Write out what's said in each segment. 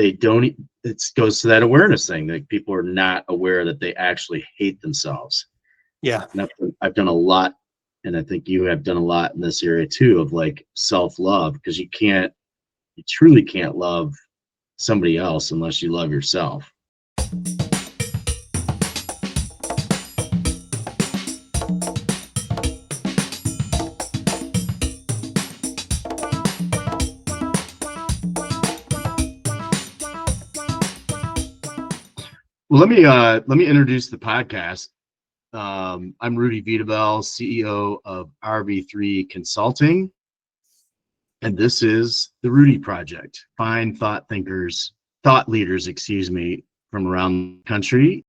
they don't, it goes to that awareness thing. Like people are not aware that they actually hate themselves. Yeah. And I've done a lot, and I think you have done a lot in this area too, of like self-love, because you truly can't love somebody else unless you love yourself. Well, let me introduce the podcast. I'm Rudy Vedovell, CEO of RV3 Consulting, and this is the Rudy Project. Find thought leaders, from around the country.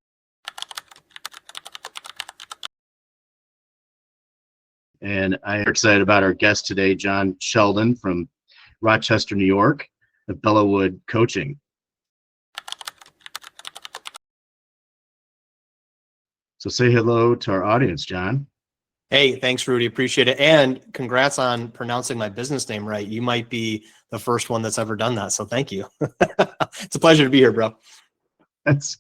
And I'm excited about our guest today, Jonathan Sheldon from Rochester, New York, of Bellawood Coaching. So say hello to our audience, John. Hey, thanks, Rudy. Appreciate it. And congrats on pronouncing my business name right. You might be the first one that's ever done that. So thank you. It's a pleasure to be here, bro. That's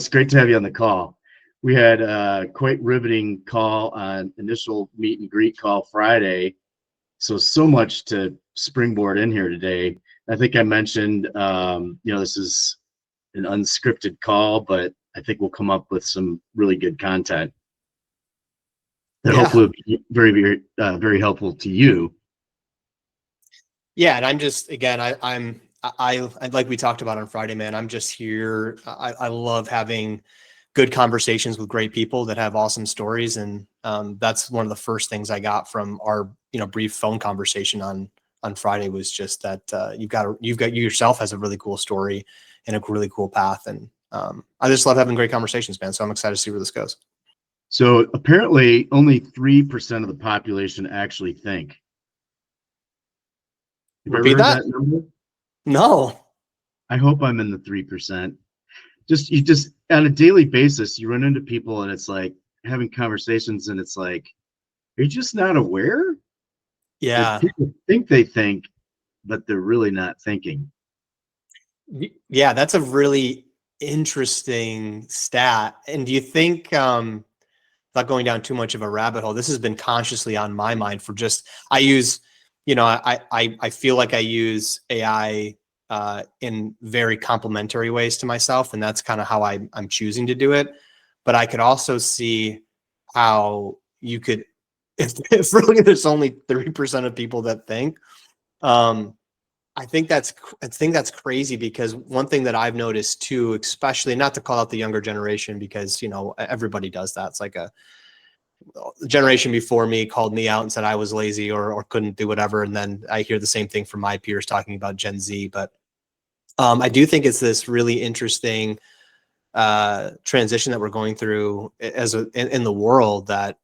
great to have you on the call. We had a quite riveting call on initial meet and greet call Friday. So much to springboard in here today. I think I mentioned, this is an unscripted call, but I think we'll come up with some really good content that hopefully will be very, very helpful to you. Yeah, and I'm just, again, I like we talked about on Friday, man. I'm just here. I love having good conversations with great people that have awesome stories, and that's one of the first things I got from our brief phone conversation on Friday was just that you yourself has a really cool story and a really cool path, and I just love having great conversations, man. So I'm excited to see where this goes. So apparently only 3% of the population actually think. Have Repeat you ever heard that? that number? No. I hope I'm in the 3%. You just on a daily basis, you run into people and it's like having conversations and it's like, are you just not aware? Yeah. Like people think they think, but they're really not thinking. Yeah, that's a really interesting stat. And do you think, not going down too much of a rabbit hole, this has been consciously on my mind for just, I use, I feel like I use AI in very complementary ways to myself. And that's kind of how I'm choosing to do it. But I could also see how you could, if really there's only 30% of people that think, I think that's crazy, because one thing that I've noticed too, especially, not to call out the younger generation, because everybody does that. It's like the generation before me called me out and said I was lazy or couldn't do whatever, and then I hear the same thing from my peers talking about Gen Z. But I do think it's this really interesting transition that we're going through in the world, that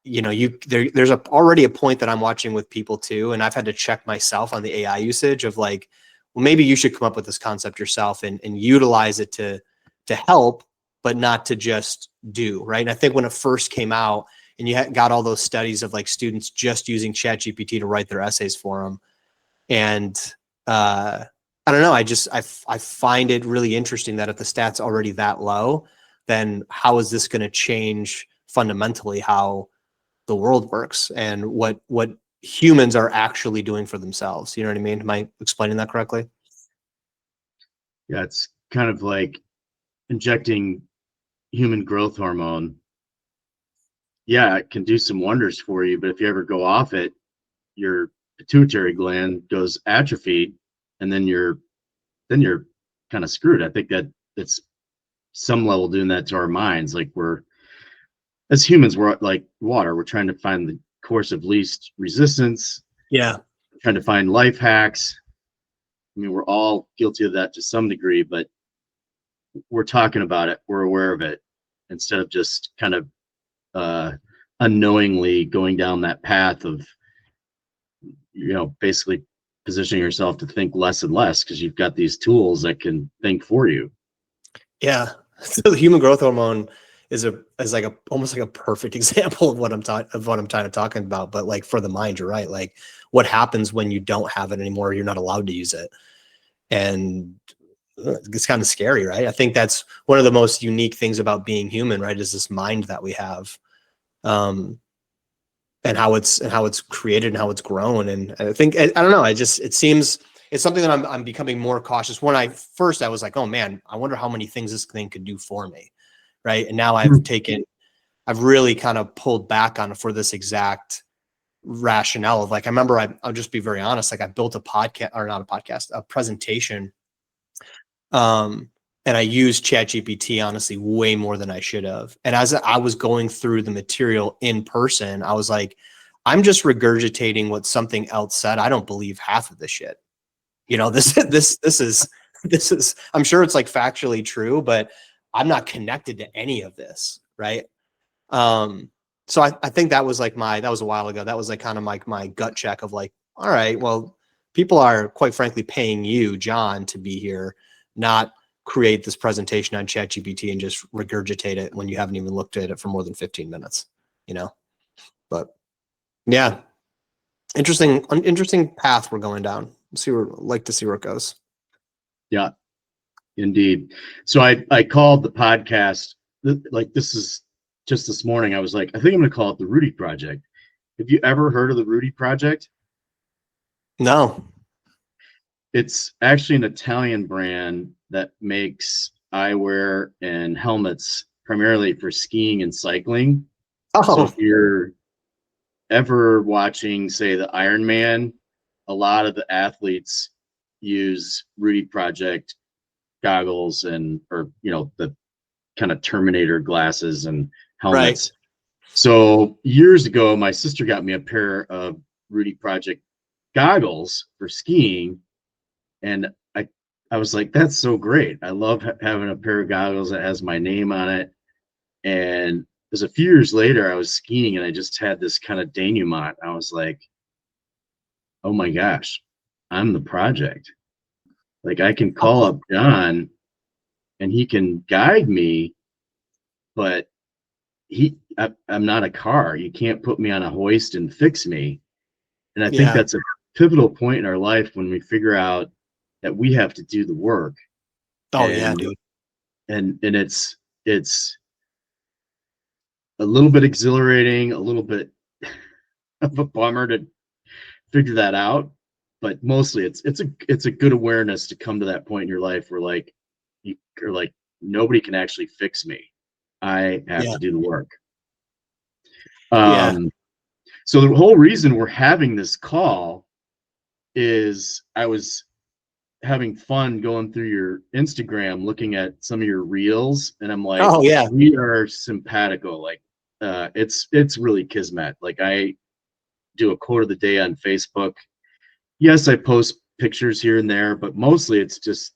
there's already a point that I'm watching with people too, and I've had to check myself on the AI usage of like, well, maybe you should come up with this concept yourself and utilize it to help, but not to just do, right? And I think when it first came out and you got all those studies of like students just using ChatGPT to write their essays for them, and I don't know, I find it really interesting that if the stat's already that low, then how is this going to change fundamentally how the world works and what humans are actually doing for themselves? You know what I mean? Am I explaining that correctly? Yeah, it's kind of like injecting human growth hormone. Yeah, it can do some wonders for you, but if you ever go off it, your pituitary gland goes atrophied, and then you're kind of screwed. I think that it's some level doing that to our minds. Like as humans, we're like water. We're trying to find the course of least resistance. Yeah. Trying to find life hacks. I mean, we're all guilty of that to some degree, but we're talking about it. We're aware of it, instead of just kind of unknowingly going down that path of, basically positioning yourself to think less and less, because you've got these tools that can think for you. Yeah. So the human growth hormone is almost like a perfect example of what I'm trying to talk about. But like for the mind, you're right. Like what happens when you don't have it anymore? You're not allowed to use it. And it's kind of scary, right? I think that's one of the most unique things about being human, right? Is this mind that we have, and how it's created and how it's grown. And I think, I don't know, it seems it's something that I'm becoming more cautious. When I was like, oh man, I wonder how many things this thing could do for me, right? And now I've really kind of pulled back on it for this exact rationale of like, I remember I'll just be very honest, like I built a podcast, or not a podcast, a presentation. And I used ChatGPT honestly way more than I should have. And as I was going through the material in person, I was like, I'm just regurgitating what something else said. I don't believe half of this shit. You know, this is, I'm sure it's like factually true, but I'm not connected to any of this. Right. So I think that was a while ago. That was like kind of like my gut check of like, all right, well, people are quite frankly paying you, John, to be here, not create this presentation on ChatGPT and just regurgitate it when you haven't even looked at it for more than 15 minutes, you know? But yeah, interesting path we're going down. Like to see where it goes. Yeah, indeed. So I called the podcast, like this is just this morning. I was like, I think I'm going to call it the Rudy Project. Have you ever heard of the Rudy Project? No. It's actually an Italian brand that makes eyewear and helmets primarily for skiing and cycling. So Oh, if you're ever watching, say, the Ironman, a lot of the athletes use Rudy Project goggles or the kind of Terminator glasses and right. helmets. So years ago, my sister got me a pair of Rudy Project goggles for skiing, and I was like, that's so great. I love having a pair of goggles that has my name on it. And it was a few years later, I was skiing and I just had this kind of denouement. I was like, oh my gosh, I'm the project. Like I can call up John and he can guide me, but I'm not a car. You can't put me on a hoist and fix me. And I think Yeah. that's a pivotal point in our life when we figure out that we have to do the work. Oh yeah, And dude. and it's a little bit exhilarating, a little bit of a bummer to figure that out, but mostly it's a good awareness to come to that point in your life where like you're like, nobody can actually fix me. I have Yeah. to do the work. Yeah. So the whole reason we're having this call is I was having fun going through your Instagram, looking at some of your reels, and I'm like, Oh yeah. we are simpatico. Like, it's really kismet. Like, I do a quote of the day on Facebook. Yes, I post pictures here and there, but mostly it's just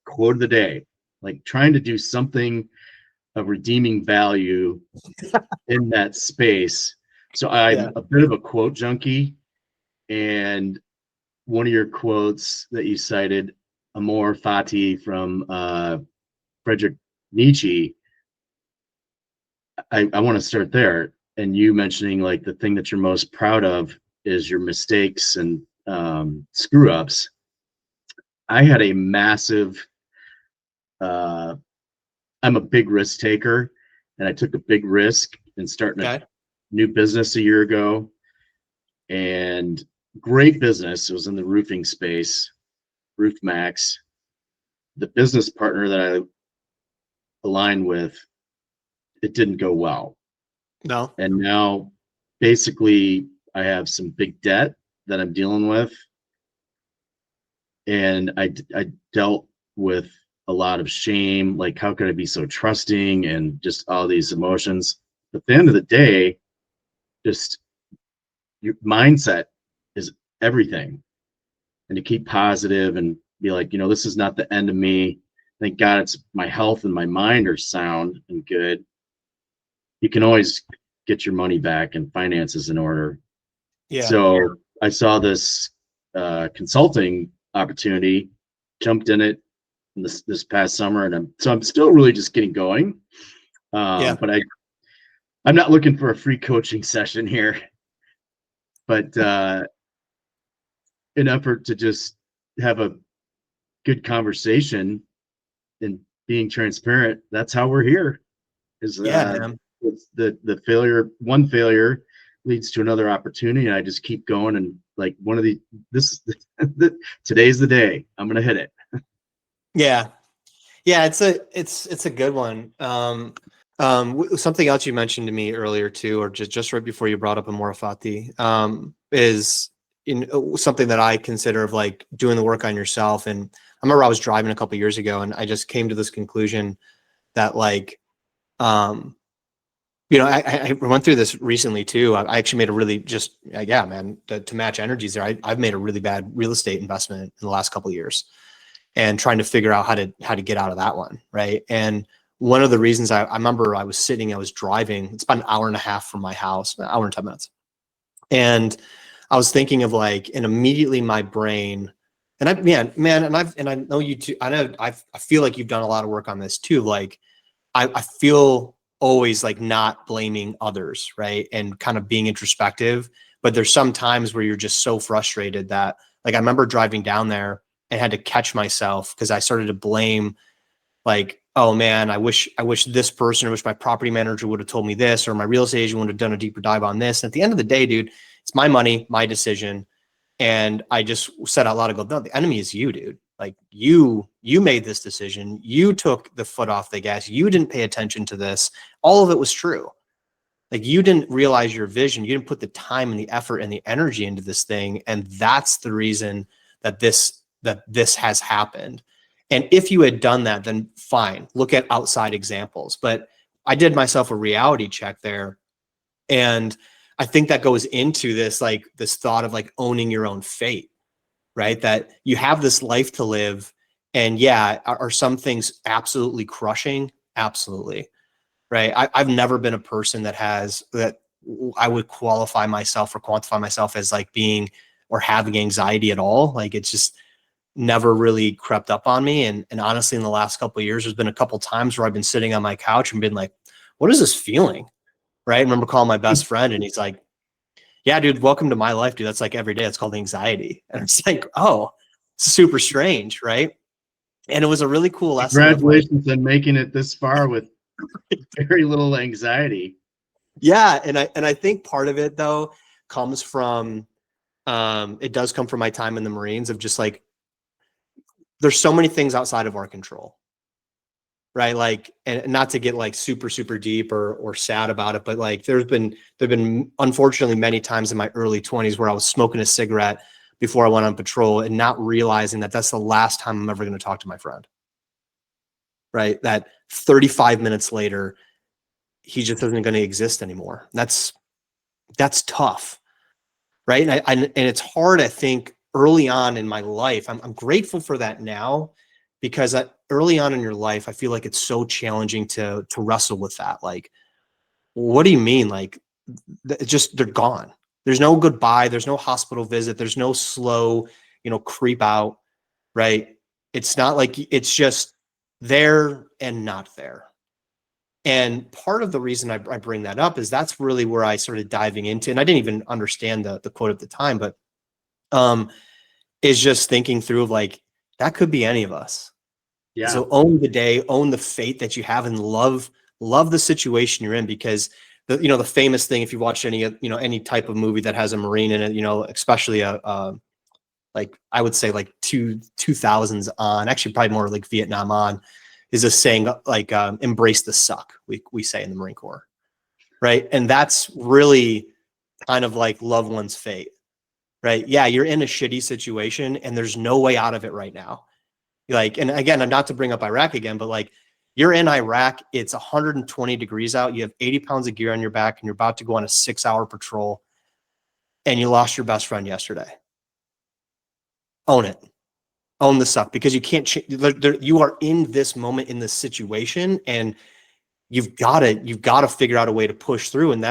quote of the day. Like trying to do something of redeeming value in that space. So I'm Yeah. a bit of a quote junkie, and one of your quotes that you cited, Amor Fati from Friedrich Nietzsche, I want to start there. And you mentioning like the thing that you're most proud of is your mistakes and screw ups. I had a massive, I'm a big risk taker, and I took a big risk in starting a Okay. new business a year ago. And great business. It was in the roofing space, Roof Max. The business partner that I aligned with, it didn't go well. No. And now basically I have some big debt that I'm dealing with. And I dealt with a lot of shame. Like, how could I be so trusting and just all these emotions? But at the end of the day, just your mindset is everything. And to keep positive and be like, this is not the end of me. Thank God it's my health and my mind are sound and good. You can always get your money back and finances in order. Yeah. So I saw this consulting opportunity, jumped in it this past summer, and I'm still really just getting going. Yeah. But I'm not looking for a free coaching session here, but an effort to just have a good conversation and being transparent, that's how we're here. Is Man. it's the failure, one failure leads to another opportunity, and I just keep going. And like one of the this today's the day I'm gonna hit it. Yeah. Yeah, it's a good one. Something else you mentioned to me earlier too, or just right before you brought up Amorfati, is something that I consider of like doing the work on yourself. And I remember I was driving a couple of years ago, and I just came to this conclusion that like, I went through this recently too. I actually made a really yeah, man, to match energies there. I've made a really bad real estate investment in the last couple of years, and trying to figure out how to get out of that one, right? And one of the reasons I remember I was driving. It's about an hour and a half from my house, an hour and 10 minutes, and I was thinking of like, and immediately my brain, and I know you too. I feel like you've done a lot of work on this too. Like I feel always like not blaming others, right? And kind of being introspective. But there's some times where you're just so frustrated that, like, I remember driving down there and had to catch myself because I started to blame, like, oh man, I wish this person, I wish my property manager would have told me this, or my real estate agent would have done a deeper dive on this. And at the end of the day, dude, it's my money, my decision. And I just said out loud, I go, no, the enemy is you, dude. Like you made this decision. You took the foot off the gas. You didn't pay attention to this. All of it was true. Like you didn't realize your vision. You didn't put the time and the effort and the energy into this thing. And that's the reason that this has happened. And if you had done that, then fine, look at outside examples. But I did myself a reality check there. And I think that goes into this, like this thought of like owning your own fate, right? That you have this life to live. And yeah, are some things absolutely crushing? Absolutely. Right. I've never been a person that I would qualify myself or quantify myself as like being or having anxiety at all. Like it's just never really crept up on me. And honestly, in the last couple of years, there's been a couple of times where I've been sitting on my couch and been like, what is this feeling? Right. I remember calling my best friend and he's like, yeah, dude, welcome to my life, dude. That's like every day. It's called anxiety. And it's like, oh, it's super strange. Right. And it was a really cool lesson. Congratulations on making it this far with very little anxiety. Yeah. And I think part of it though comes from, it does come from my time in the Marines of just like, there's so many things outside of our control. Right. Like, and not to get like super, super deep or sad about it, but like there've been unfortunately many times in my early 20s where I was smoking a cigarette before I went on patrol and not realizing that that's the last time I'm ever going to talk to my friend. Right. That 35 minutes later, he just isn't going to exist anymore. That's tough. Right. And it's hard, I think, early on in my life. I'm grateful for that now, because early on in your life, I feel like it's so challenging to wrestle with that. Like, what do you mean? Like, they're gone. There's no goodbye. There's no hospital visit. There's no slow, creep out. Right. It's not like it's just there and not there. And part of the reason I bring that up is that's really where I started diving into, and I didn't even understand the quote at the time, but is just thinking through of like, that could be any of us. Yeah. So own the day, own the fate that you have, and love the situation you're in, because the famous thing, if you watch any type of movie that has a Marine in it, especially like I would say like 2000s on, actually probably more like Vietnam on, is a saying like embrace the suck, we say in the Marine Corps, right? And that's really kind of like love one's fate, right? Yeah, you're in a shitty situation and there's no way out of it right now. Like, and again, I'm not to bring up Iraq again, but like you're in Iraq, it's 120 degrees out, you have 80 pounds of gear on your back, and you're about to go on a 6-hour patrol, and you lost your best friend yesterday. Own it. Own the suck, because you can't you are in this moment, in this situation, and you've got to figure out a way to push through. And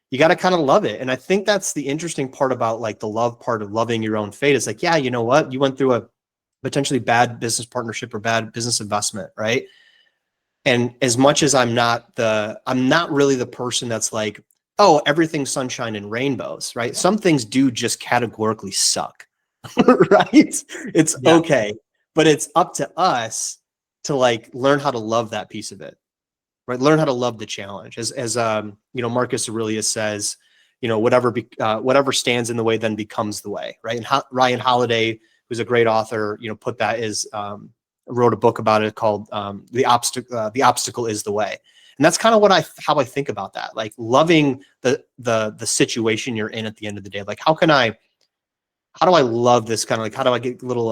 you got to kind of love it. And I think that's the interesting part about like the love part of loving your own fate. Is like, yeah, you know what? You went through a potentially bad business partnership or bad business investment, right? And as much as I'm not really the person that's like, oh, everything's sunshine and rainbows, right? Some things do just categorically suck, right? It's okay. but it's up to us to like learn how to love that piece of it, right? Learn how to love the challenge. As Marcus Aurelius says, whatever stands in the way then becomes the way, right? And Ryan Holiday, who's a great author, put that as wrote a book about it called The Obstacle is the Way. And that's kind of how I think about that, like loving the situation you're in at the end of the day. Like, how do I love this kind of, like, how do I get a little,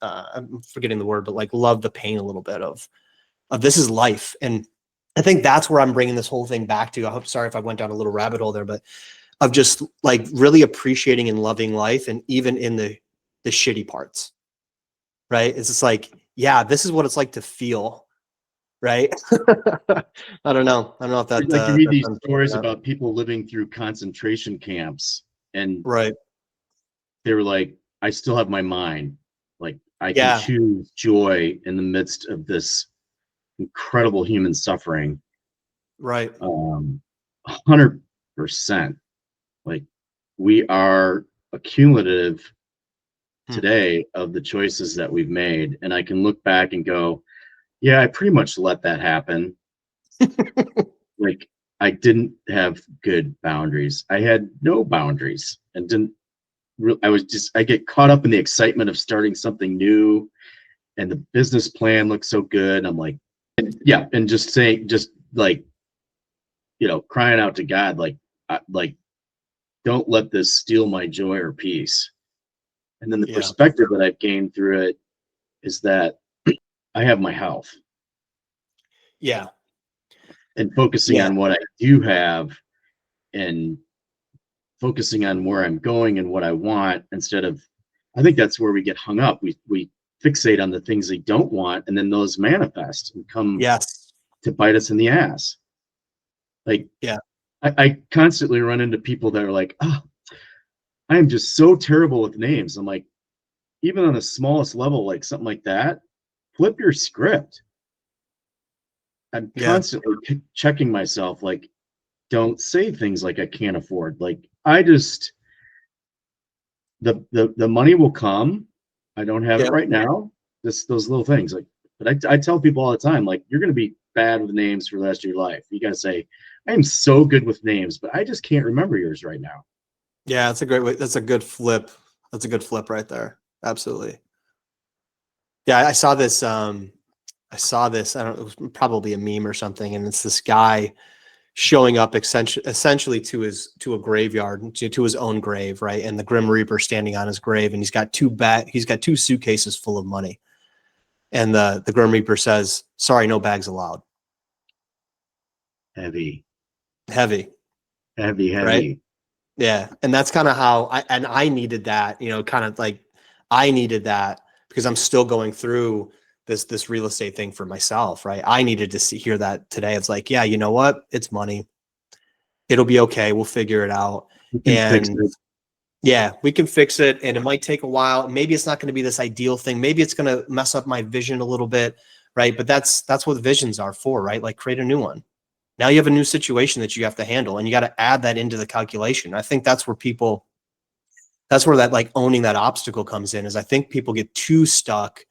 I'm forgetting the word, but like love the pain a little bit of this is life. And I think that's where I'm bringing this whole thing back to. Sorry if I went down a little rabbit hole there, but of just like really appreciating and loving life. And even in the shitty parts, right? It's just like, yeah, this is what it's like to feel. Right. I don't know if that, like, you read these stories about people living through concentration camps, and right. they were like, I still have my mind. Like, I Yeah. can choose joy in the midst of this incredible human suffering. Right. 100%. Like, we are accumulative today of the choices that we've made. And I can look back and go, yeah, I pretty much let that happen. Like, I didn't have good boundaries. I had no boundaries, and I get caught up in the excitement of starting something new, and the business plan looks so good. I'm like, and just like, crying out to God, like, don't let this steal my joy or peace. And then the perspective that I've gained through it is that I have my health. Yeah. And focusing on what I do have, and focusing on where I'm going and what I want, instead of, I think that's where we get hung up. We fixate on the things they don't want, and then those manifest and come to bite us in the ass. Like, I constantly run into people that are like, oh, I am just so terrible with names. I'm like, even on the smallest level, like something like that, flip your script. I'm constantly checking myself, like, don't say things like I can't afford. Like, I just, the money will come. I don't have it right now. Those little things, like, but I tell people all the time, like, you're going to be bad with names for the rest of your life. You got to say, I am so good with names, but I just can't remember yours right now. Yeah, that's a great way. That's a good flip. That's a good flip right there. Absolutely. Yeah, I saw this. I don't know, it was probably a meme or something, and it's this guy showing up essentially to a graveyard, to his own grave, right? And the Grim Reaper standing on his grave, and he's got two suitcases full of money. And the Grim Reaper says, "Sorry, no bags allowed." Heavy. Right? Yeah. And that's kind of how I needed that, kind of like, I needed that because I'm still going through this real estate thing for myself, right? I needed to hear that today. It's like, yeah, you know what? It's money. It'll be okay. We'll figure it out. And yeah, we can fix it. And it might take a while. Maybe it's not going to be this ideal thing. Maybe it's going to mess up my vision a little bit, right? But that's what visions are for, right? Like, create a new one. Now you have a new situation that you have to handle, and you got to add that into the calculation. I think that's where that, like, owning that obstacle comes in, is I think people get too stuck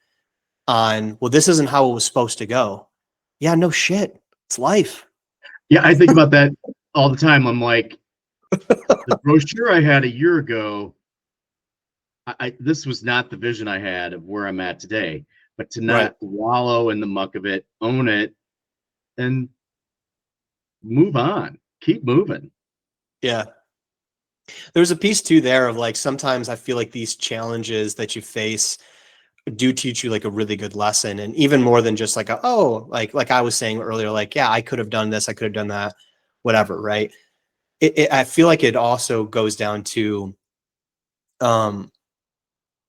on, well, this isn't how it was supposed to go. Yeah, no shit. It's life. Yeah, I think about that all the time. I'm like, the brochure I had a year ago, this was not the vision I had of where I'm at today. But to not wallow in the muck of it, own it, and move on, keep moving. Yeah. There's a piece too there of, like, sometimes I feel like these challenges that you face do teach you, like, a really good lesson, and even more than just like, like I was saying earlier, like, yeah, I could have done this, I could have done that, whatever, right? I feel like it also goes down to,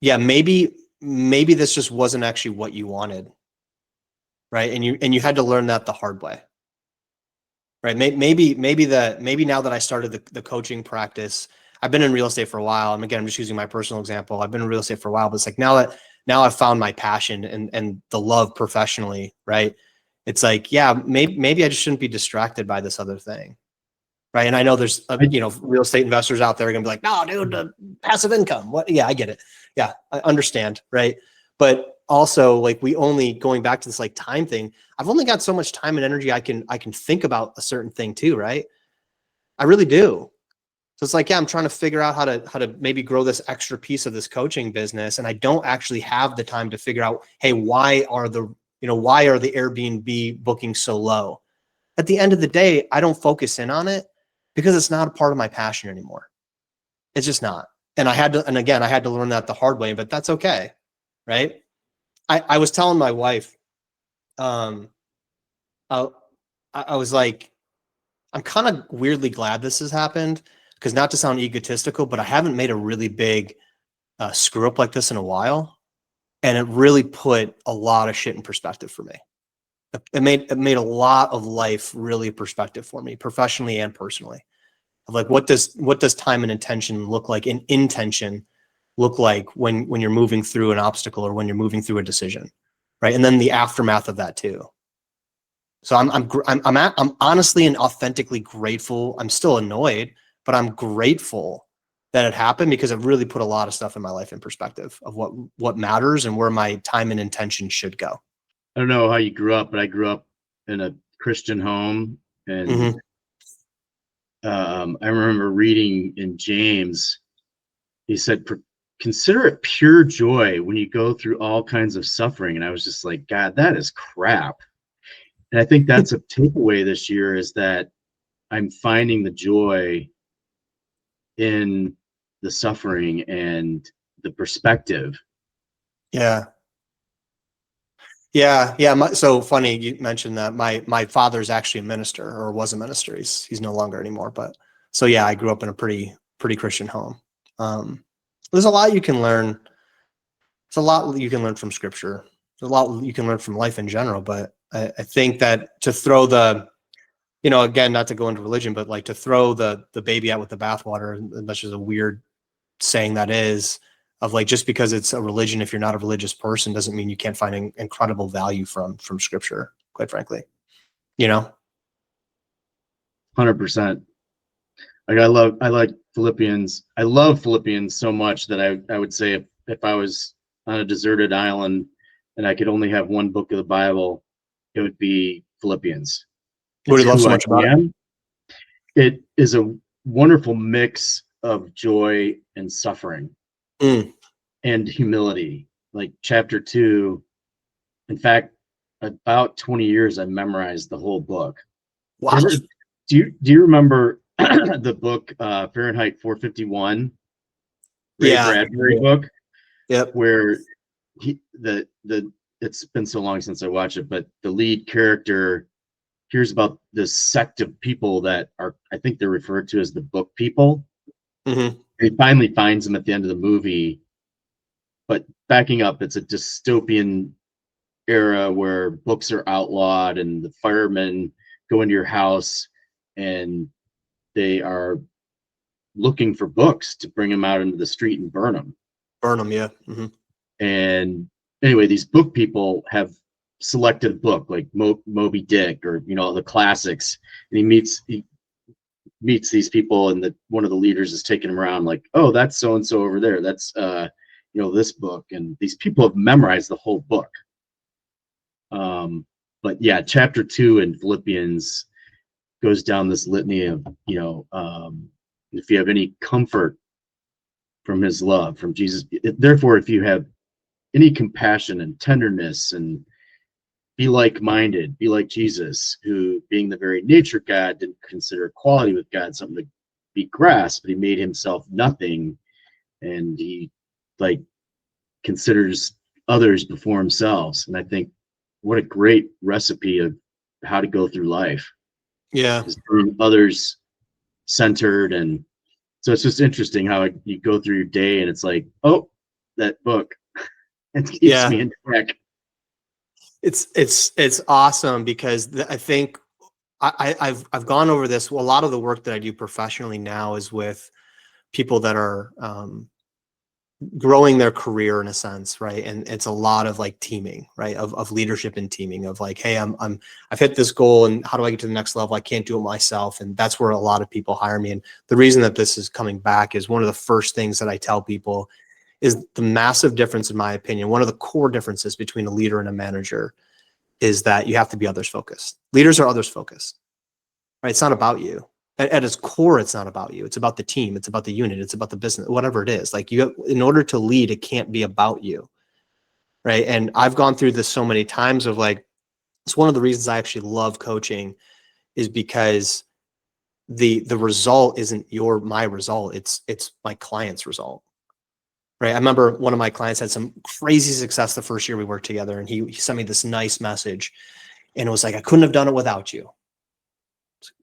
maybe this just wasn't actually what you wanted, right? And you had to learn that the hard way, right? Maybe now that I started the coaching practice, I've been in real estate for a while. And again, I'm just using my personal example. I've been in real estate for a while, but it's like, now I've found my passion and the love professionally, right? It's like, yeah, maybe I just shouldn't be distracted by this other thing, right? And I know there's real estate investors out there are gonna be like, no, dude, passive income. What? Yeah, I get it. Yeah, I understand, right? But also like we only going back to this like time thing, I've only got so much time and energy I can think about a certain thing too, right? I really do. So it's like, yeah, I'm trying to figure out how to maybe grow this extra piece of this coaching business. And I don't actually have the time to figure out, hey, why are the Airbnb bookings so low? At the end of the day, I don't focus in on it because it's not a part of my passion anymore. It's just not. And I had to learn that the hard way, but that's okay. Right. I was telling my wife, I was like, I'm kind of weirdly glad this has happened because, not to sound egotistical, but I haven't made a really big screw up like this in a while. And it really put a lot of shit in perspective for me. It made a lot of life really perspective for me, professionally and personally. Of like, what does time and intention look like, and intention look like when you're moving through an obstacle or when you're moving through a decision, right? And then the aftermath of that too. So I'm honestly and authentically grateful. I'm still annoyed, but I'm grateful that it happened because it really put a lot of stuff in my life in perspective of what matters and where my time and intention should go. I don't know how you grew up, but I grew up in a Christian home, and I remember reading in James, he said, consider it pure joy when you go through all kinds of suffering. And I was just like, God, that is crap. And I think that's a takeaway this year, is that I'm finding the joy in the suffering and the perspective. Yeah. So funny you mentioned that. My father's actually a minister, or was a minister. He's no longer anymore. But so yeah, I grew up in a pretty Christian home. There's a lot you can learn. There's a lot you can learn from scripture. There's a lot you can learn from life in general. But I think that to throw the, again, not to go into religion, but like to throw the baby out with the bathwater, that's just a weird saying that is, of like, just because it's a religion, if you're not a religious person, doesn't mean you can't find incredible value from scripture, quite frankly. 100%. Like I like Philippians. I love Philippians so much that I would say if I was on a deserted island and I could only have one book of the Bible, it would be Philippians. Rudy loves so who I much about it. am. It is a wonderful mix of joy and suffering and humility. Like chapter 2, in fact, about 20 years I memorized the whole book. Wow. Do you remember the book Fahrenheit 451? Ray Bradbury book? Yep. Where it's been so long since I watched it, but the lead character hears about this sect of people that are, I think they're referred to as the book people. Mm-hmm. He finally finds them at the end of the movie. But backing up, it's a dystopian era where books are outlawed and the firemen go into your house and they are looking for books to bring them out into the street and burn them. Yeah. Mm-hmm. And anyway, these book people have selected a book like Moby Dick, or the classics, and he meets these people, and one of the leaders is taking him around like, oh, that's so and so over there, that's this book, and these people have memorized the whole book. But yeah, chapter 2 in Philippians goes down this litany of if you have any comfort from his love, from Jesus, therefore if you have any compassion and tenderness, and be like-minded, be like Jesus, who, being the very nature of God, didn't consider equality with God something to be grasped, but he made himself nothing, and he considers others before himself. And I think what a great recipe of how to go through life. Yeah. Is being others centered. And so it's just interesting how you go through your day and it's like, oh, that book. It keeps me in check. It's awesome because I think I've gone over this. Well, a lot of the work that I do professionally now is with people that are growing their career in a sense, right? And it's a lot of like teaming, right? Of leadership and teaming, of like, hey, I've hit this goal, and how do I get to the next level? I can't do it myself. And that's where a lot of people hire me. And the reason that this is coming back is one of the first things that I tell people is the massive difference, in my opinion. One of the core differences between a leader and a manager is that you have to be others focused. Leaders are others focused, right? It's not about you. At its core, it's not about you. It's about the team. It's about the unit. It's about the business, whatever it is. Like, in order to lead, it can't be about you, right? And I've gone through this so many times of like, it's one of the reasons I actually love coaching, is because the result isn't my result. It's my client's result. Right. I remember one of my clients had some crazy success the first year we worked together, and he sent me this nice message, and it was like, I couldn't have done it without you.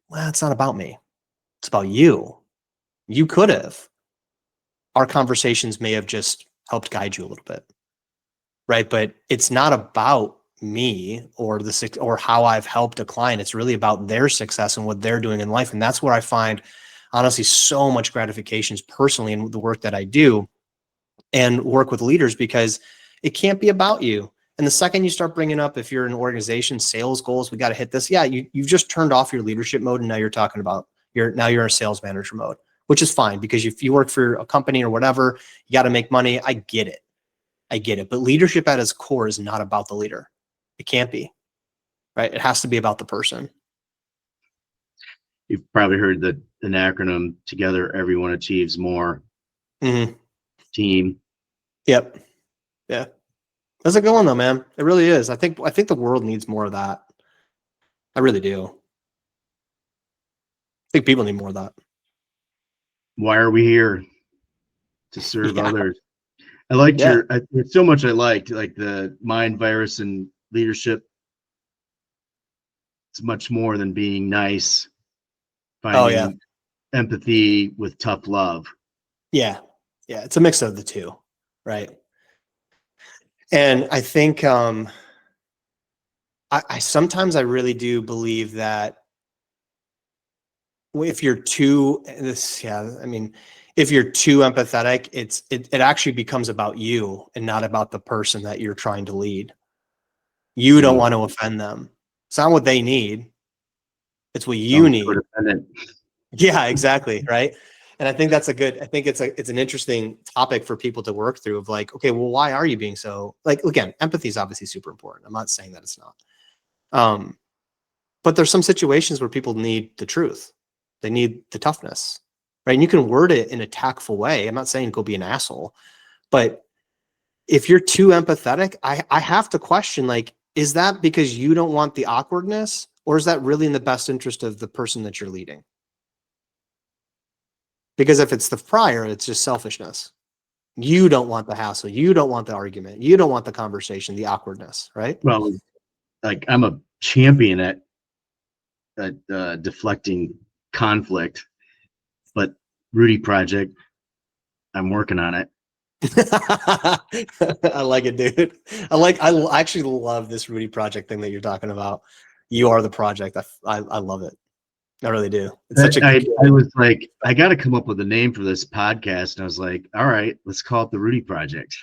Well, it's not about me. It's about you. You could have. Our conversations may have just helped guide you a little bit. Right. But it's not about me or how I've helped a client. It's really about their success and what they're doing in life. And that's where I find, honestly, so much gratification personally in the work that I do and work with leaders, because it can't be about you. And the second you start bringing up, if you're an organization, sales goals, we got to hit this. Yeah, you've just turned off your leadership mode, and now you're talking about you're in a sales manager mode, which is fine, because if you work for a company or whatever, you got to make money. I get it. But leadership at its core is not about the leader. It can't be, right? It has to be about the person. You've probably heard an acronym, together everyone achieves more. Mm-hmm. Team. Yep. Yeah. That's a good one though, man. It really is. I think the world needs more of that. I really do. I think people need more of that. Why are we here? To serve Yeah. others. I liked there's so much I liked, like the mind, virus, and leadership. It's much more than being nice. Finding empathy with tough love. Yeah. Yeah. It's a mix of the two. Right. And I think, I sometimes I really do believe that if you're too if you're too empathetic, it actually becomes about you and not about the person that you're trying to lead. You don't want to offend them. It's not what they need. It's what you need. Yeah, exactly. Right. And I think it's an interesting topic for people to work through, of like, okay, well, why are you being so, like, again, empathy is obviously super important. I'm not saying that it's not. But there's some situations where people need the truth. They need the toughness, right? And you can word it in a tactful way. I'm not saying go be an asshole, but if you're too empathetic, I have to question, like, is that because you don't want the awkwardness, or is that really in the best interest of the person that you're leading? Because if it's the prior, it's just selfishness. You don't want the hassle. You don't want the argument. You don't want the conversation, the awkwardness, right? Well, like, I'm a champion at deflecting conflict, but Rudy Project, I'm working on it. I like it, dude. I actually love this Rudy Project thing that you're talking about. You are the project. I love it. I really do. It's such a I was like, I got to come up with a name for this podcast. And I was like, all right, let's call it the Rudy Project.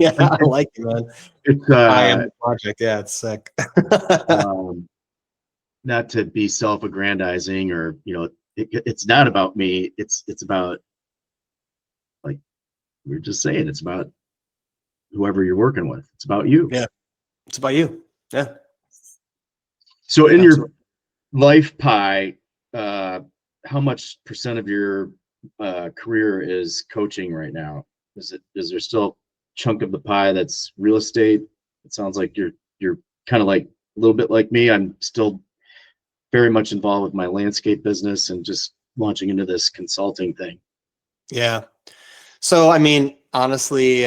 Yeah, I like it, man. It's I am the project. Yeah, it's sick. Not to be self-aggrandizing, or, it's not about me. It's about, like we were just saying, it's about whoever you're working with. It's about you. Yeah, it's about you. Yeah. So in your life pie, how much percent of your career is coaching right now? Is there still a chunk of the pie that's real estate? It sounds like you're kind of like a little bit like me. I'm still very much involved with my landscape business and just launching into this consulting thing. Yeah. So, I mean, honestly,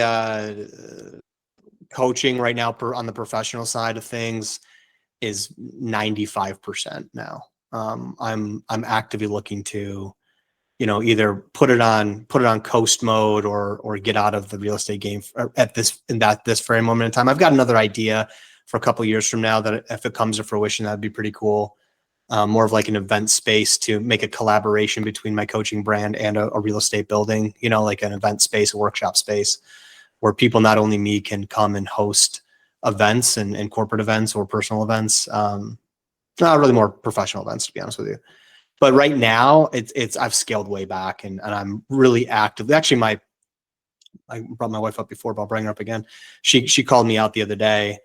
coaching right now on the professional side of things is 95% now. I'm actively looking to, either put it on coast mode or get out of the real estate game at this very moment in time. I've got another idea for a couple of years from now that, if it comes to fruition, that'd be pretty cool. More of like an event space to make a collaboration between my coaching brand and a real estate building, like an event space, a workshop space, where people, not only me, can come and host events and corporate events or personal events. Not really, more professional events, to be honest with you. But right now I've scaled way back, and I'm really actively, actually, I brought my wife up before, but I'll bring her up again. She called me out the other day.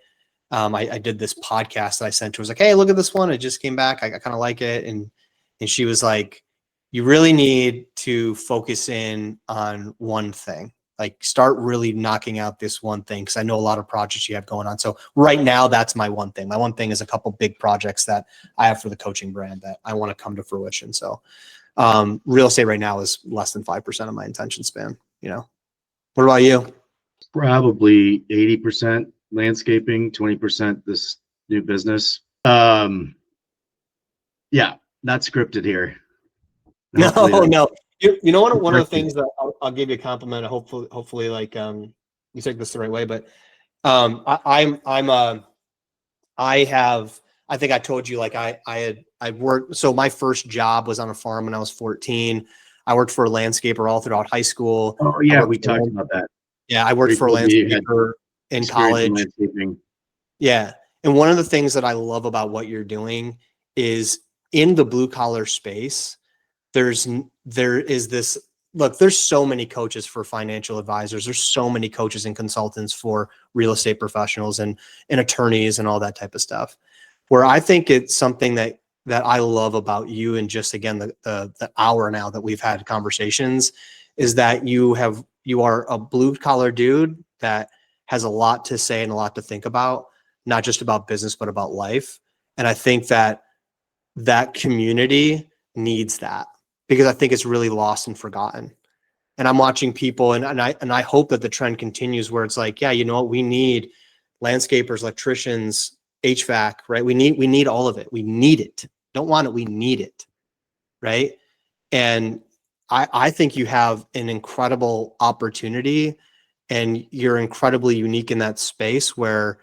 I did this podcast that I sent to her. I was like, hey, look at this one. It just came back. I kind of like it. And she was like, you really need to focus in on one thing. Like start really knocking out this one thing. Cause I know a lot of projects you have going on. So right now that's my one thing. My one thing is a couple big projects that I have for the coaching brand that I want to come to fruition. So real estate right now is less than 5% of my attention span, you know. What about you? Probably 80% landscaping, 20% this new business. Yeah, not scripted here. No. You know, one of the things that I'll give you a compliment. Hopefully, like you take this the right way. But I think I told you like I worked. So my first job was on a farm when I was 14. I worked for a landscaper all throughout high school. Oh yeah, we talked about that. Yeah, I worked for a landscaper in college. Landscaping. Yeah. And one of the things that I love about what you're doing is in the blue collar space, there is this, look, there's so many coaches for financial advisors. There's so many coaches and consultants for real estate professionals and attorneys and all that type of stuff. Where I think it's something that I love about you, and just again, the hour now that we've had conversations, is that you are a blue collar dude that has a lot to say and a lot to think about, not just about business, but about life. And I think that community needs that, because I think it's really lost and forgotten. And I'm watching people, and I hope that the trend continues where it's like, yeah, you know what, we need landscapers, electricians, HVAC, right? We need all of it. We need it. Don't want it. We need it. Right. And I think you have an incredible opportunity, and you're incredibly unique in that space where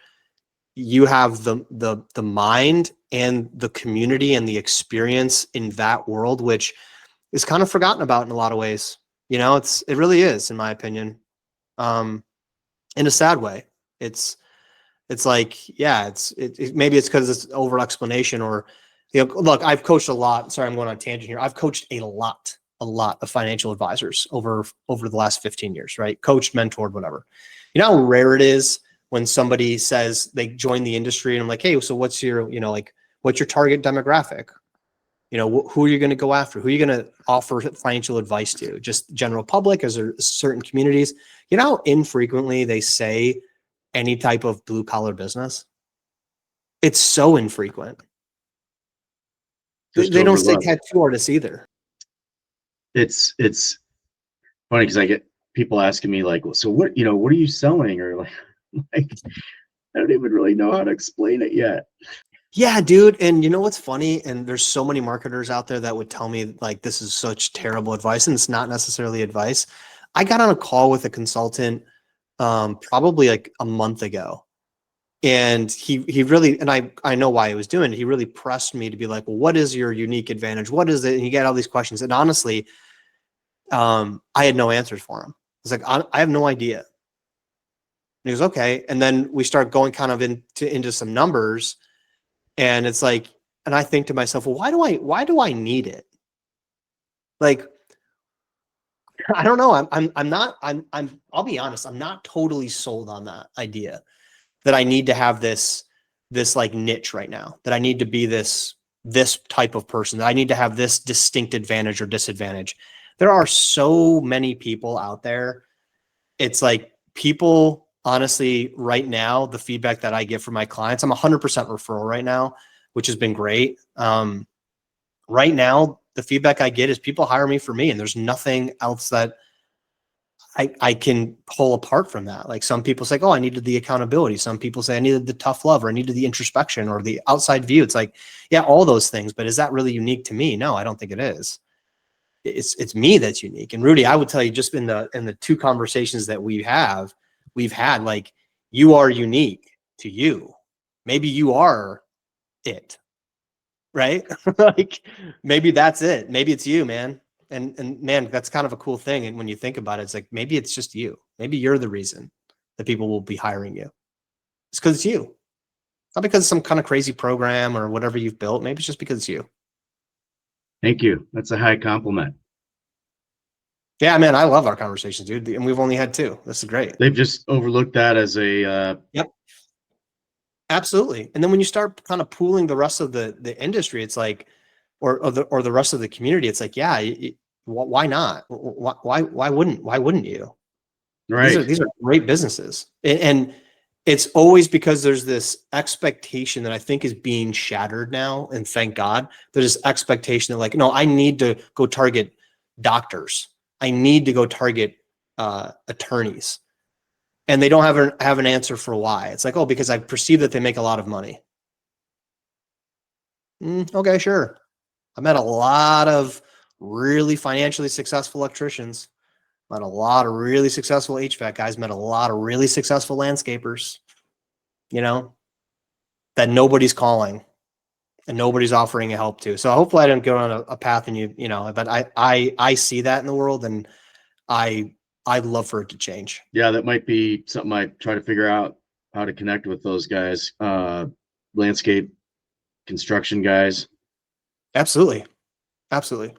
you have the mind and the community and the experience in that world, which is kind of forgotten about in a lot of ways. You know, it really is, in my opinion, in a sad way. It's like, yeah, maybe it's because it's over explanation, or, you know, look, I've coached a lot. Sorry, I'm going on a tangent here. I've coached a lot of financial advisors over the last 15 years, right? Coached, mentored, whatever. You know how rare it is when somebody says they join the industry and I'm like, hey, so what's your, you know, like, what's your target demographic? You know, who are you going to go after? Who are you going to offer financial advice to? Just general public? Is there certain communities? You know how infrequently they say any type of blue collar business? It's so infrequent. They don't say tattoo artists either. It's funny because I get people asking me like, well, so what are you selling? Or like I don't even really know how to explain it yet. Yeah, dude. And you know what's funny? And there's so many marketers out there that would tell me like, this is such terrible advice, and it's not necessarily advice. I got on a call with a consultant probably like a month ago. And he really, and I know why he was doing it. He really pressed me to be like, well, what is your unique advantage? What is it? And he got all these questions. And honestly, I had no answers for him. I was like, I have no idea. And he was okay. And then we start going kind of into some numbers, and it's like, and I think to myself, well, why do I need it? Like, I don't know. I'll be honest. I'm not totally sold on that idea that I need to have this like niche right now, that I need to be this type of person, that I need to have this distinct advantage or disadvantage. There are so many people out there. It's like, people, honestly, right now, the feedback that I get from my clients, I'm 100% referral right now, which has been great. Right now, the feedback I get is people hire me for me, and there's nothing else that I can pull apart from that. Like, some people say, oh, I needed the accountability. Some people say I needed the tough love, or I needed the introspection, or the outside view. It's like, yeah, all those things, but is that really unique to me? No, I don't think it is. It's me that's unique. And Rudy, I would tell you, just in the two conversations that we've had, like, you are unique to you. Maybe you are it, right? Like, maybe that's it. Maybe it's you, man. And man, that's kind of a cool thing. And when you think about it, it's like, maybe it's just you. Maybe you're the reason that people will be hiring you. It's because it's you. Not because of some kind of crazy program or whatever you've built. Maybe it's just because it's you. Thank you. That's a high compliment. Yeah, man, I love our conversations, dude. And we've only had 2. This is great. They've just overlooked that as a Yep. Absolutely. And then when you start kind of pooling the rest of the industry, it's like, or the rest of the community, it's like, yeah, why not? Why wouldn't you? right. These are great businesses. And it's always because there's this expectation that I think is being shattered now. And thank God there's this expectation that like, no, I need to go target doctors. I need to go target attorneys. And they don't have an answer for why. It's like, oh, because I perceive that they make a lot of money. Okay, sure. I met a lot of really financially successful electricians. Met a lot of really successful HVAC guys. Met a lot of really successful landscapers. You know, that nobody's calling and nobody's offering a help to. So hopefully I didn't go on a path and you know, but I see that in the world, and I'd love for it to change. Yeah, that might be something I try to figure out how to connect with those guys, landscape construction guys. Absolutely. Absolutely.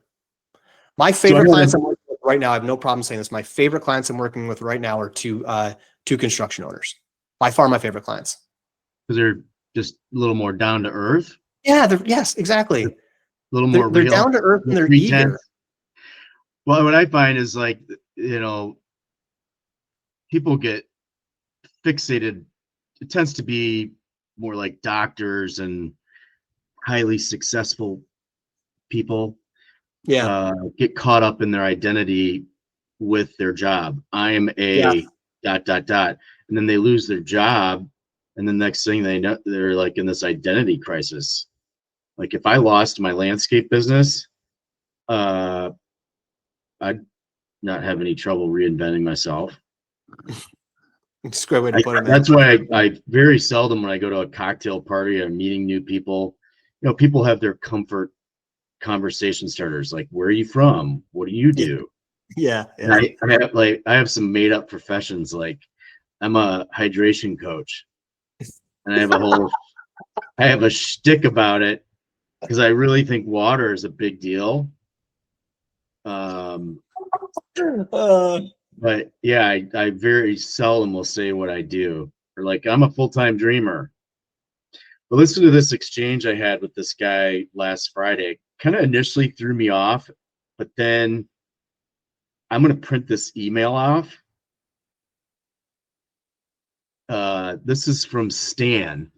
My So I favorite know clients that I'm working with right now, I have no problem saying this. My favorite clients I'm working with right now are two construction owners. By far my favorite clients. because they're just a little more down to earth, Yeah, yes, exactly. a little They're more real, down to earth and they're pretense. eager. Well, what I find is like, you know, people get fixated. It tends to be more like doctors and highly successful people Yeah. get caught up in their identity with their job. I'm Yeah. a dot dot dot, and then they lose their job, and the next thing they know, they're like in this identity crisis. Like if I lost my landscape business, uh, I'd not have any trouble reinventing myself. It's a great way to put it, man. That's why I very seldom when I go to a cocktail party or meeting new people, you know, people have their comfort conversation starters like, where are you from? What do you do? Yeah. And Yeah. I have some made up professions, like I'm a hydration coach, and I have a shtick about it because I really think water is a big deal. Um, Uh, but yeah, I very seldom will say what I do, or like I'm a full-time dreamer. But listen to this exchange I had with this guy last Friday. Kind of initially threw me off, but then I'm going to print this email off. This is from Stan.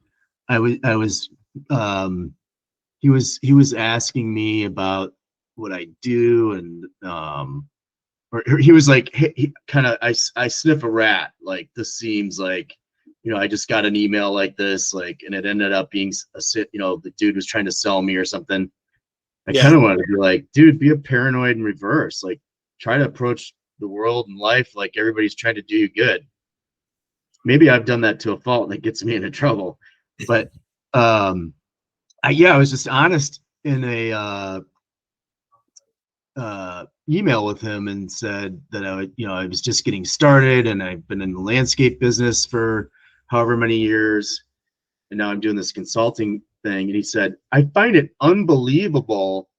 I was he was asking me about what I do, and or he was like, hey, he kind of I sniff a rat, like this seems like, you know, I just got an email like this, like, and it ended up being you know, the dude was trying to sell me or something. I kind yeah. of wanted to be like, dude, be a paranoid in reverse, like try to approach the world and life like everybody's trying to do you good. Maybe I've done that to a fault and it gets me into trouble, but I was just honest in a email with him and said that I was just getting started and I've been in the landscape business for however many years, and now I'm doing this consulting thing. And he said, I find it unbelievable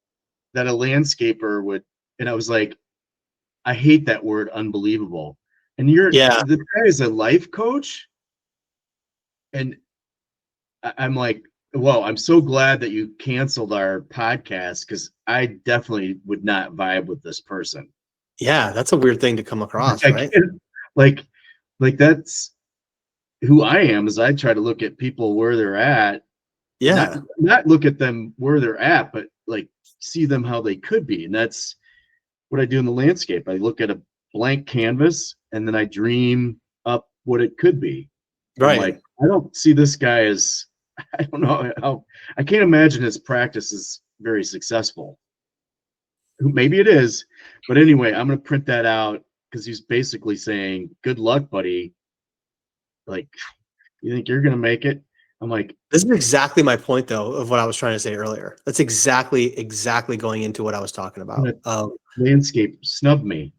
that a landscaper would, and I was like, I hate that word unbelievable. And Yeah. the guy is a life coach, and I'm like, well, I'm so glad that you canceled our podcast because I definitely would not vibe with this person. Yeah. That's a weird thing to come across, right? Like, like that's who I am. Is I try to look at people where they're at, Yeah. not look at them where they're at, but like see them how they could be. And that's what I do in the landscape. I look at a blank canvas and then I dream up what it could be. I'm Right. like, I don't see this guy as, I don't know how, I can't imagine his practice is very successful. Maybe it is, but anyway, I'm going to print that out because he's basically saying, good luck, buddy. Like, you think you're going to make it? I'm like, This is exactly my point, though, of what I was trying to say earlier. That's exactly going into what I was talking about. landscape snub me.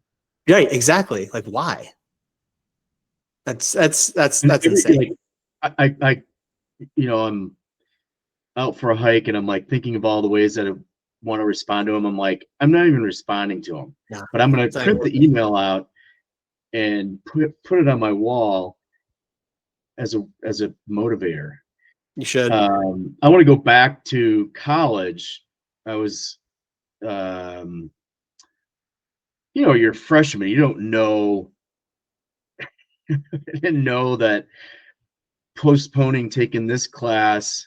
Right, exactly. Like, why? That's And insane. like, you know, I'm out for a hike and I'm like thinking of all the ways that it want to respond to them. I'm like, I'm not even responding to them, Yeah. but I'm going It's to not print worth the it. email out and put it on my wall as a motivator. You should. I want to go back to college. I was, you're a freshman. You don't know, I didn't know that postponing taking this class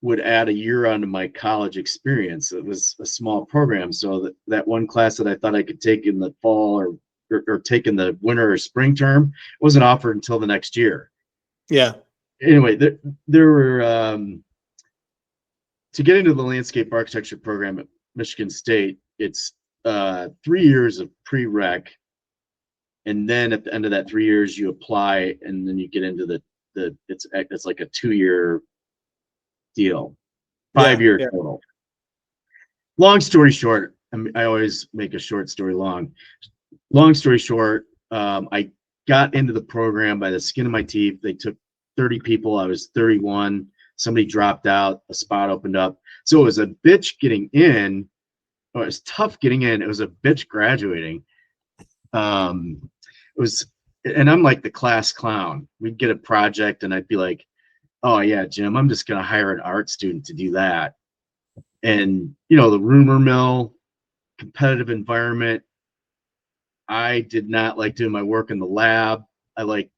would add a year onto my college experience. It was a small program, so that one class that I thought I could take in the fall or take in the winter or spring term wasn't offered until the next year. Yeah. Anyway, there were to get into the landscape architecture program at Michigan State, it's 3 years of prereq, and then at the end of that 3 years, you apply, and then you get into the it's like a 2-year deal, Yeah. 5-year Yeah. total. Long story short, I always make a short story long. Long story short, I got into the program by the skin of my teeth. They took 30 people. I was 31. Somebody dropped out. A spot opened up. So it was a bitch getting in. Or it was tough getting in. It was a bitch graduating. It was, and I'm like the class clown. We'd get a project, and I'd be like, "Oh yeah, Jim, I'm just gonna hire an art student to do that." And the rumor mill, competitive environment. I did not like doing my work in the lab. I like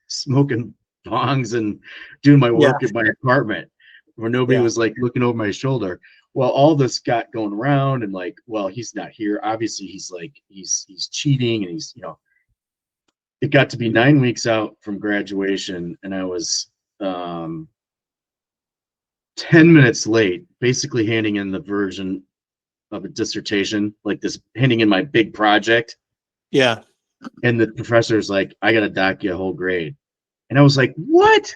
smoking bongs and doing my Yeah. work at my apartment where nobody Yeah. was like looking over my shoulder. Well, all this got going around, and like, well, he's not here. Obviously, he's cheating, and it got to be 9 weeks out from graduation, and I was 10 minutes late, basically handing in the version of a dissertation, like this, handing in my big project. Yeah. And the professor's like, I got to dock you a whole grade. And I was like, what?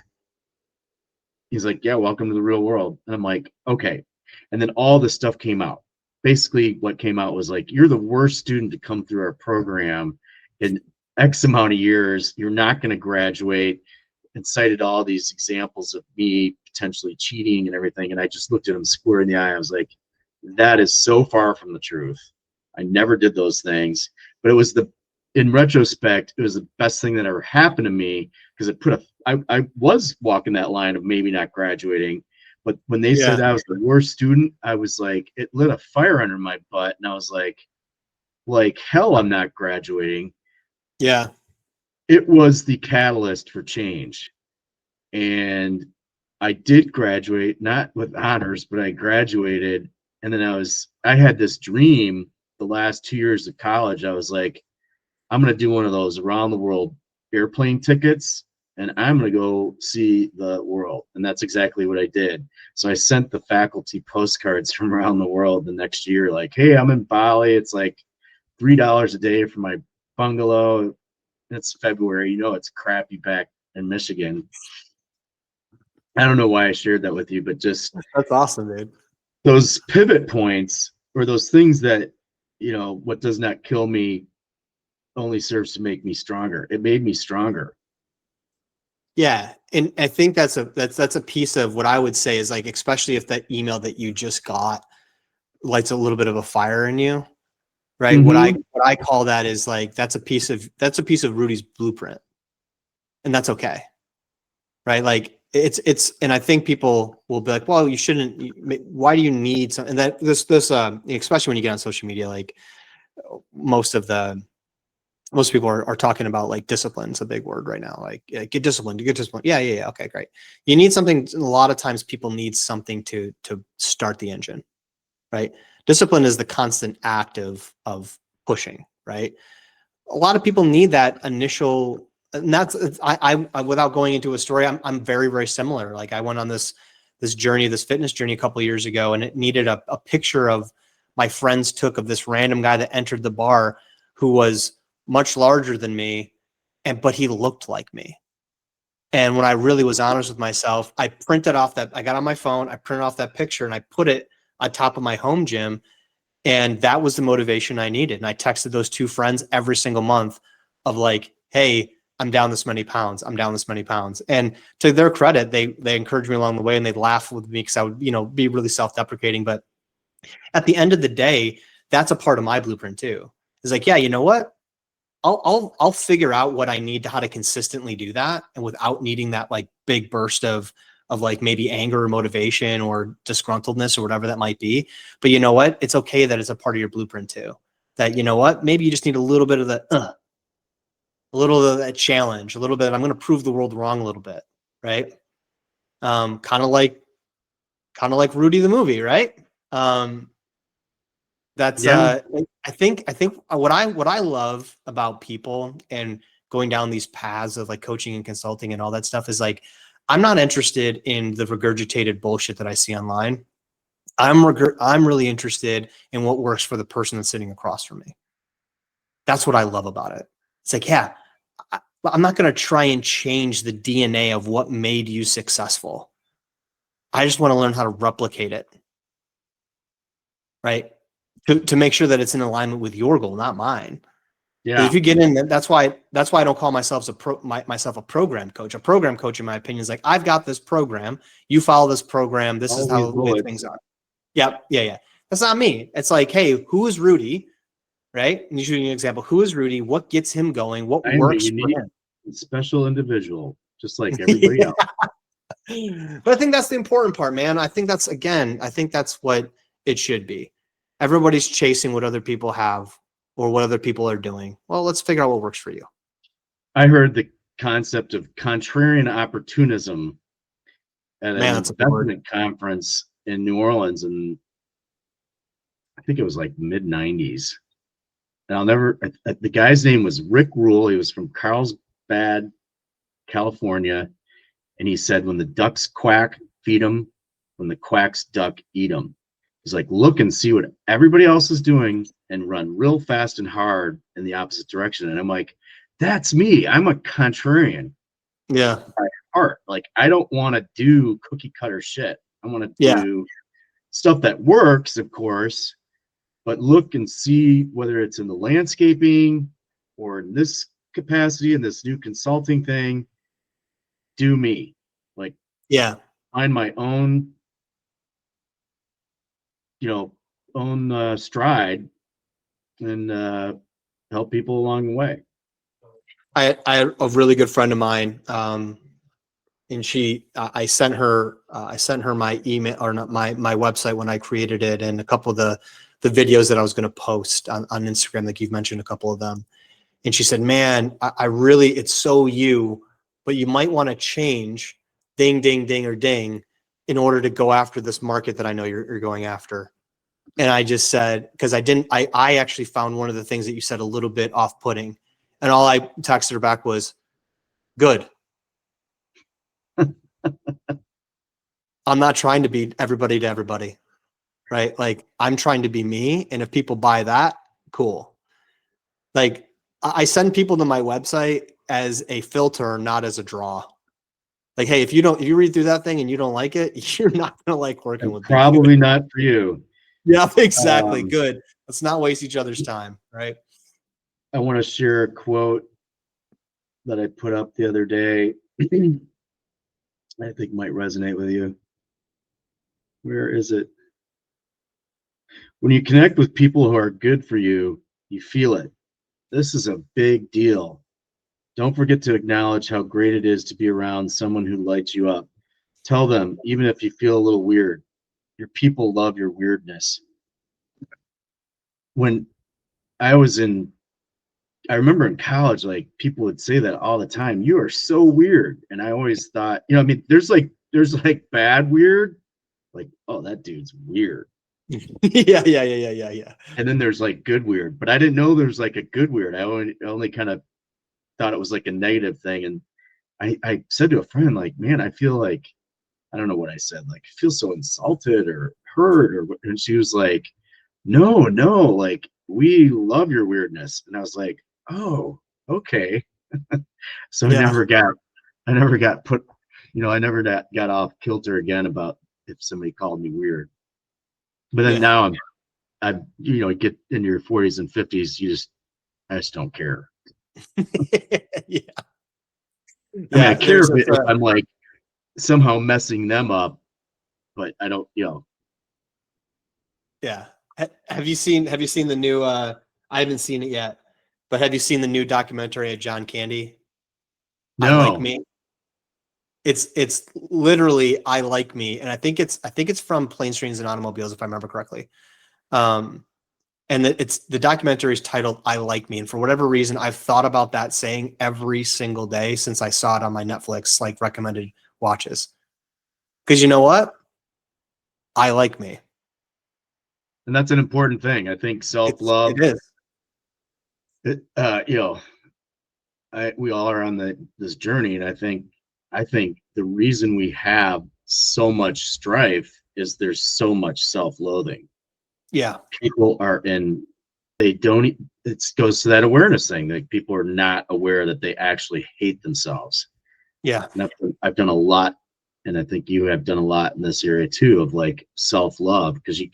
He's like, yeah, welcome to the real world. And I'm like, okay. And then all this stuff came out. Basically, what came out was like, you're the worst student to come through our program in X amount of years. You're not going to graduate. And cited all these examples of me potentially cheating and everything. And I just looked at him square in the eye. I was like, that is so far from the truth. I never did those things. But it was in retrospect, it was the best thing that ever happened to me, because I was walking that line of maybe not graduating. But when they Yeah. said I was the worst student, I was like, it lit a fire under my butt. And I was like hell, I'm not graduating. Yeah. It was the catalyst for change. And I did graduate, not with honors, but I graduated. And then I had this dream the last 2 years of college. I was like, I'm going to do one of those around the world airplane tickets, and I'm going to go see the world. And that's exactly what I did. So I sent the faculty postcards from around the world the next year, like, hey, I'm in Bali. It's like $3 a day for my bungalow. It's February, it's crappy back in Michigan. I don't know why I shared that with you, but just That's awesome, dude. those pivot points, or those things that, what does not kill me only serves to make me stronger. It made me stronger. Yeah. And I think that's a piece of what I would say is, like, especially if that email that you just got lights a little bit of a fire in you, right? Mm-hmm. What I call that is, like, that's a piece of Rudy's blueprint, and that's okay. Right. Like, and I think people will be like, well, you shouldn't, why do you need something? And that especially when you get on social media, like, most people are talking about, like, discipline's a big word right now. Like, get disciplined, get disciplined. Yeah. Okay, great. You need something. A lot of times people need something to start the engine, right? Discipline is the constant act of pushing, right? A lot of people need that initial, and that's, I without going into a story, I'm very, very similar. Like, I went on this journey, this fitness journey a couple of years ago, and it needed a picture of my friends took of this random guy that entered the bar who was much larger than me, but he looked like me. And when I really was honest with myself, I got on my phone, I printed off that picture, and I put it on top of my home gym. And that was the motivation I needed. And I texted those two friends every single month of, like, hey, I'm down this many pounds. I'm down this many pounds. And to their credit, they encouraged me along the way, and they laughed with me, because I would, be really self-deprecating. But At the end of the day, that's a part of my blueprint too. It's like, yeah, you know what? I'll figure out what I need to how to consistently do that, and without needing that like big burst of like maybe anger or motivation or disgruntledness or whatever that might be. But you know what? It's okay that it's a part of your blueprint too. That, you know what? Maybe you just need a little bit of the a little of that challenge, a little bit. I'm going to prove the world wrong a little bit, right? Kind of like Rudy the movie, right? That's Yeah. I think what I love about people and going down these paths of like coaching and consulting and all that stuff is like, I'm not interested in the regurgitated bullshit that I see online. I'm really interested in what works for the person that's sitting across from me. That's what I love about it. It's like, yeah, I'm not going to try and change the DNA of what made you successful. I just want to learn how to replicate it, right? To make sure that it's in alignment with your goal, not mine. Yeah. If you get in, that's why I don't call myself myself a program coach. A program coach, in my opinion, is like, I've got this program. You follow this program. This is how the way things are. Yep. Yeah. That's not me. It's like, hey, who is Rudy? Right? And you should give an example. Who is Rudy? What gets him going? What I am a works for unique, him? special individual, just like everybody else. But I think that's the important part, man. I think that's what it should be. Everybody's chasing what other people have or what other people are doing. Well, let's figure out what works for you. I heard the concept of contrarian opportunism at Man, an that's a good word. investment conference in New Orleans, and I think it was like mid '90s. And I'll never. The guy's name was Rick Rule. He was from Carlsbad, California, and he said, "When the ducks quack, feed them. When the quacks duck, eat them." He's like, look and see what everybody else is doing and run real fast and hard in the opposite direction. And I'm like, that's me. I'm a contrarian Yeah. by heart. Like, I don't want to do cookie cutter shit. I want to Yeah. do stuff that works, of course, but look and see whether it's in the landscaping or in this capacity in this new consulting thing. Do me. Like, Yeah. find my own, own stride and help people along the way. I had a really good friend of mine, and I sent her my email, or not, my website when I created it, and a couple of the videos that I was going to post on Instagram, like you've mentioned a couple of them. And she said, man, I really, it's so you, but you might want to change ding, ding, ding, or ding in order to go after this market that I know you're going after. And I just said, because I actually found one of the things that you said a little bit off-putting. And all I texted her back was, good. I'm not trying to be everybody to everybody, right? Like, I'm trying to be me. And if people buy that, cool. Like, I send people to my website as a filter, not as a draw. Like, hey, if you read through that thing and you don't like it, you're not going to like working And with me. probably not for you. Yeah, exactly. Good. Let's not waste each other's time, right? I want to share a quote that I put up the other day. I think might resonate with you. Where is it? When you connect with people who are good for you, you feel it. This is a big deal. Don't forget to acknowledge how great it is to be around someone who lights you up. Tell them, even if you feel a little weird, your people love your weirdness. When I remember in college, like, people would say that all the time. You are so weird. And I always thought, I mean, there's like bad weird, like, oh, that dude's weird. Yeah. And then there's like good weird, but I didn't know there was like a good weird. I only kind of thought it was like a negative thing. And I said to a friend, like, man, I feel like, I don't know what I said, like, I feel so insulted or hurt, and she was like, no, like, we love your weirdness. And I was like, oh, okay. So Yeah. I never got put, I never got off kilter again about if somebody called me weird. But then now I get in your 40s and 50s, I just don't care. Yeah. I mean, I care if I'm like somehow messing them up, but I don't, Yeah. Have you seen the new I haven't seen it yet, but have you seen the new documentary of John Candy? I Like No. Me. It's literally I Like Me, and I think it's from Planes, Trains, and Automobiles, if I remember correctly. And it's the documentary is titled I Like Me, and for whatever reason, I've thought about that saying every single day since I saw it on my Netflix like recommended watches. Because you know what? I like me. And that's an important thing. I think It self-love, is. you know, we all are on this journey, and I think the reason we have so much strife is there's so much self-loathing. Yeah. People are they don't. It goes to that awareness thing. Like people are not aware that they actually hate themselves. Yeah. And I've done a lot, and I think you have done a lot in this area too, of like self-love, because you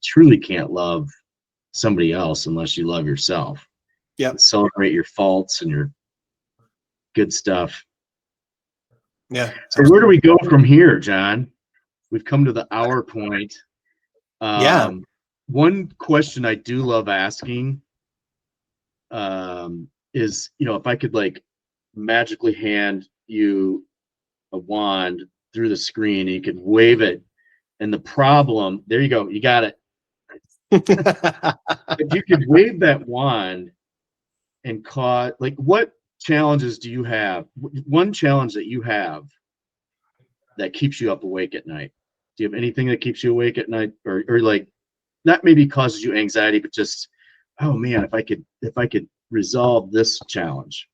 truly can't love somebody else unless you love yourself. Yeah. Celebrate your faults and your good stuff. Yeah. So where do we go from here, John? We've come to the hour point. Yeah. One question I do love asking is, if I could like magically hand you a wand through the screen and you could wave it, and the problem, there you go, you got it. If you could wave that wand and like, what challenges do you have? One challenge that you have that keeps you up awake at night. Do you have anything that keeps you awake at night, or like, not maybe causes you anxiety, but just, oh man, if I could resolve this challenge?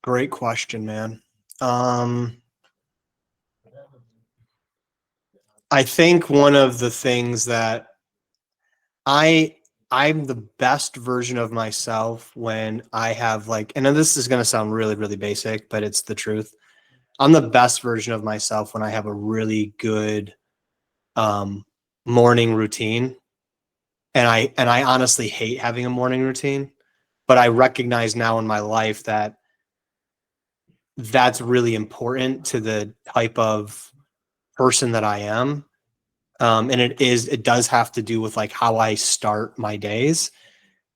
Great question, man. I think one of the things that I'm the best version of myself when I have like, and this is going to sound really, really basic, but it's the truth. I'm the best version of myself when I have a really good morning routine. And I honestly hate having a morning routine, but I recognize now in my life that that's really important to the type of person that I am. And it does have to do with like how I start my days.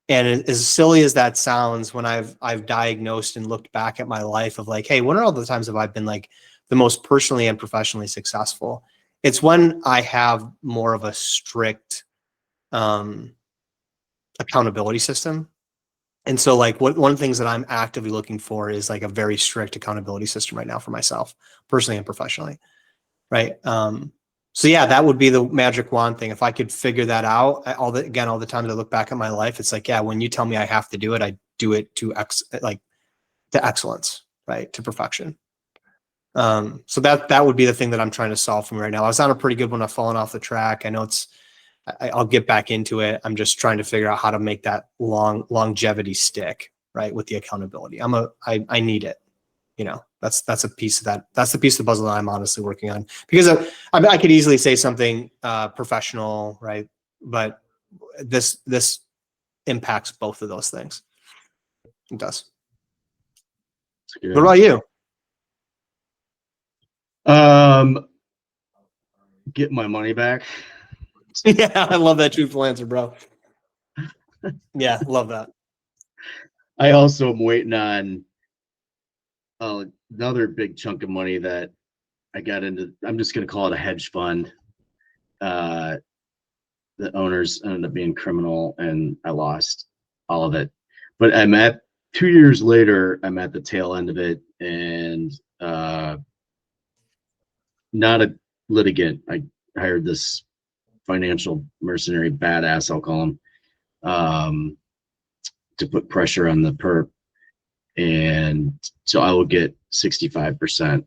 And as silly as that sounds, when I've diagnosed and looked back at my life of like, hey, when are all the times have I been like the most personally and professionally successful? It's when I have more of a strict accountability system. And so like one of the things that I'm actively looking for is like a very strict accountability system right now for myself, personally and professionally. Right. So yeah, that would be the magic wand thing. If I could figure that out, all the time that I look back at my life, it's like, yeah, when you tell me I have to do it, I do it to excellence, right? To perfection. So that would be the thing that I'm trying to solve for me right now. I was on a pretty good one. I've fallen off the track. I know I'll get back into it. I'm just trying to figure out how to make that longevity stick, right? With the accountability. I need it. That's a piece of that. That's the piece of the puzzle that I'm honestly working on, because I could easily say something professional, right? But this impacts both of those things. It does. What about you? Get my money back. Yeah, I love that truthful answer, bro. Yeah, love that. I also am waiting on another big chunk of money that I got into. I'm just going to call it a hedge fund. The owners ended up being criminal, and I lost all of it. But 2 years later, I'm at the tail end of it, and not a litigant. I hired this financial mercenary badass, I'll call him, to put pressure on the perp. And so I will get 65% of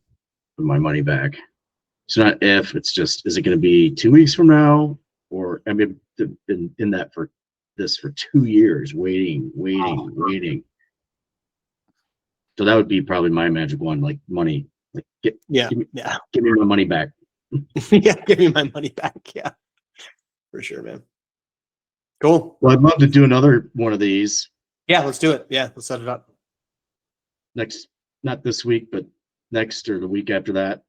my money back. It's not if, it's just, is it going to be 2 weeks from now? Or I mean, been in that for 2 years, waiting. So that would be probably my magic one, like money. Like give me my money back. Yeah, give me my money back. Yeah, for sure, man. Cool. Well, I'd love to do another one of these. Yeah, let's do it. Yeah, let's set it up. Not this week, but next or the week after that.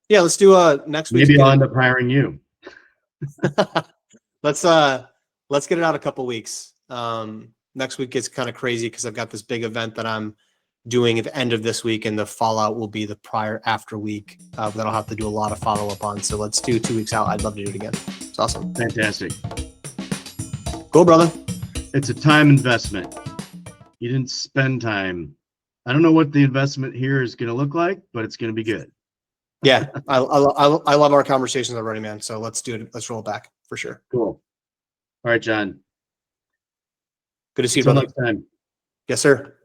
Yeah, let's do next week. Maybe I'll end up hiring you. let's get it out a couple weeks. Next week is kind of crazy because I've got this big event that I'm doing at the end of this week, and the fallout will be the prior after week that I'll have to do a lot of follow up on. So let's do 2 weeks out. I'd love to do it again. It's awesome. Fantastic. Cool, brother. It's a time investment. You didn't spend time. I don't know what the investment here is going to look like, but it's going to be good. Yeah, I love our conversations already, man. So let's do it. Let's roll it back for sure. Cool. All right, John. Good to see you, Until brother. next time. Yes, sir.